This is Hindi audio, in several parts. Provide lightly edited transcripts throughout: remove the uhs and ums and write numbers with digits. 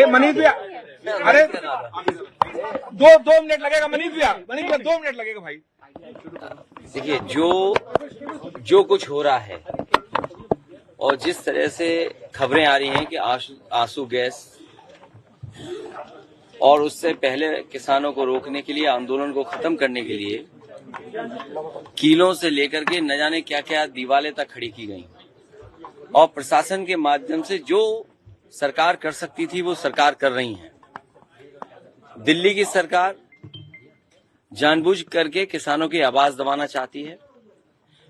मनीष भैया, अरे 2 मिनट लगेगा मनीष भैया 2 मिनट लगेगा भाई। देखिए, जो कुछ हो रहा है और जिस तरह से खबरें आ रही हैं कि आंसू गैस और उससे पहले किसानों को रोकने के लिए, आंदोलन को खत्म करने के लिए कीलों से लेकर के न जाने क्या क्या दीवारें तक खड़ी की गई और प्रशासन के माध्यम से जो सरकार कर सकती थी वो सरकार कर रही है। दिल्ली की सरकार जानबूझ करके किसानों की आवाज दबाना चाहती है।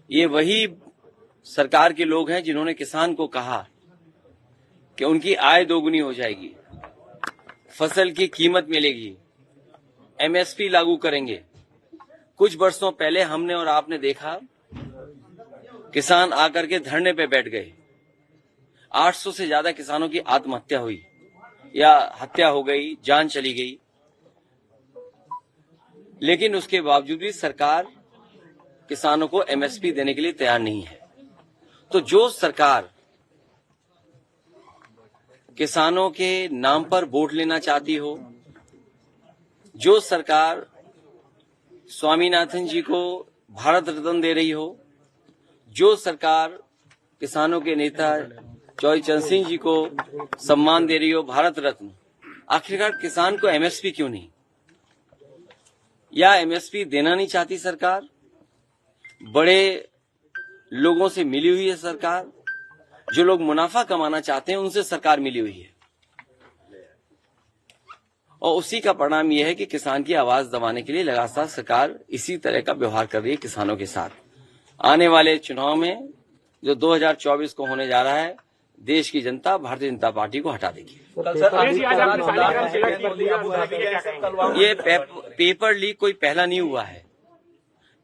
ये वही सरकार के लोग हैं जिन्होंने किसान को कहा कि उनकी आय दोगुनी हो जाएगी, फसल की कीमत मिलेगी, एमएसपी लागू करेंगे। कुछ वर्षों पहले हमने और आपने देखा किसान आकर के धरने पे बैठ गए। 800 से ज्यादा किसानों की आत्महत्या हुई या हत्या हो गई, जान चली गई, लेकिन उसके बावजूद भी सरकार किसानों को एमएसपी देने के लिए तैयार नहीं है। तो जो सरकार किसानों के नाम पर वोट लेना चाहती हो, जो सरकार स्वामीनाथन जी को भारत रत्न दे रही हो, जो सरकार किसानों के नेता चौधरी चरण सिंह जी को सम्मान दे रही हो, भारत रत्न, आखिरकार किसान को एमएसपी क्यों नहीं? या एमएसपी देना नहीं चाहती सरकार? बड़े लोगों से मिली हुई है सरकार, जो लोग मुनाफा कमाना चाहते हैं उनसे सरकार मिली हुई है और उसी का परिणाम यह है कि किसान की आवाज दबाने के लिए लगातार सरकार इसी तरह का व्यवहार कर रही है किसानों के साथ। आने वाले चुनाव में जो 2024 को होने जा रहा है, देश की जनता भारतीय जनता पार्टी को हटा देगी। ये पेपर लीक कोई पहला नहीं हुआ है।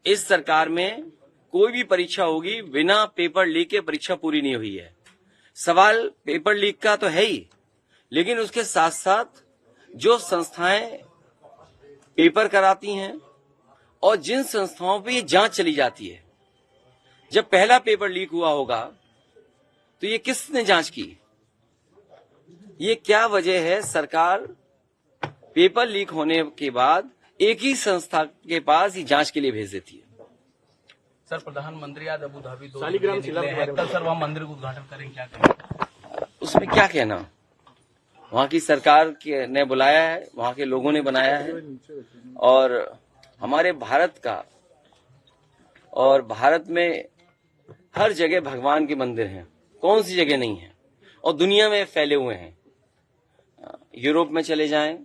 इस सरकार में कोई भी परीक्षा होगी, बिना पेपर लीक के परीक्षा पूरी नहीं हुई है। सवाल पेपर लीक का तो है ही, लेकिन उसके साथ साथ जो संस्थाएं पेपर कराती हैं और जिन संस्थाओं पे ये जांच चली जाती है, जब पहला पेपर लीक हुआ होगा तो ये किसने जांच की? ये क्या वजह है सरकार पेपर लीक होने के बाद एक ही संस्था के पास ये जांच के लिए भेज देती है? सर, प्रधानमंत्री आज अबू धाबी कल सर वहाँ मंदिर का उद्घाटन करेंगे, क्या करेंगे? उसमें क्या कहना? वहाँ की सरकार ने बुलाया है, वहाँ के लोगों ने बनाया है और हमारे भारत का, और भारत में हर जगह भगवान के मंदिर हैं, कौन सी जगह नहीं है, और दुनिया में फैले हुए हैं। यूरोप में चले जाएं,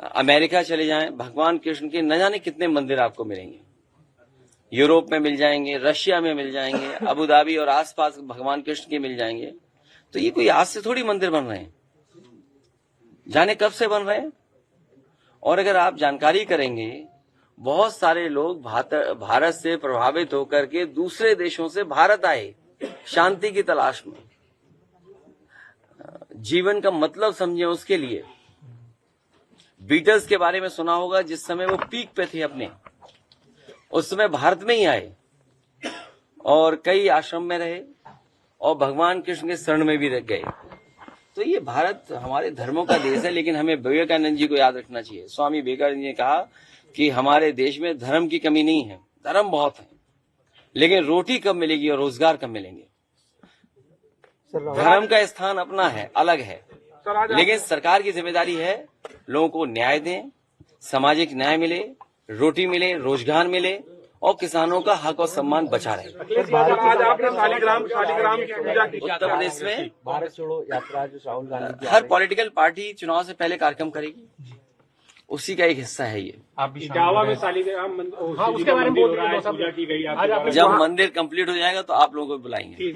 अमेरिका चले जाएं, भगवान कृष्ण के न जाने कितने मंदिर आपको मिलेंगे। यूरोप में मिल जाएंगे, रशिया में मिल जाएंगे, अबू धाबी और आसपास भगवान कृष्ण के मिल जाएंगे। तो ये कोई आज से थोड़ी मंदिर बन रहे हैं, जाने कब से बन रहे हैं। और अगर आप जानकारी करेंगे, बहुत सारे लोग भारत से प्रभावित होकर के दूसरे देशों से भारत आए शांति की तलाश में, जीवन का मतलब समझे उसके लिए। बीटल्स के बारे में सुना होगा, जिस समय वो पीक पे थे अपने, उस समय भारत में ही आए और कई आश्रम में रहे और भगवान कृष्ण के शरण में भी रह गए। तो ये भारत हमारे धर्मों का देश है, लेकिन हमें विवेकानंद जी को याद रखना चाहिए। स्वामी विवेकानंद जी ने कहा कि हमारे देश में धर्म की कमी नहीं है, धर्म बहुत है, लेकिन रोटी कब मिलेगी और रोजगार कब मिलेंगे? धर्म का स्थान अपना है, अलग है, लेकिन सरकार की जिम्मेदारी है लोगों को न्याय दें, सामाजिक न्याय मिले, रोटी मिले, रोजगार मिले और किसानों का हक और सम्मान बचा रहे। आज आपने शालिग्राम की पूजा की। उत्तर प्रदेश में भारत छोड़ो यात्रा जो राहुल गांधी की हर पॉलिटिकल पार्टी चुनाव से पहले कार्यक्रम करेगी, उसी का एक हिस्सा है ये। आप भी इटावा में शालिग्राम उसके बारे में पूजा की गई। जब मंदिर कंप्लीट हो जाएगा तो आप लोगों को बुलाएंगे।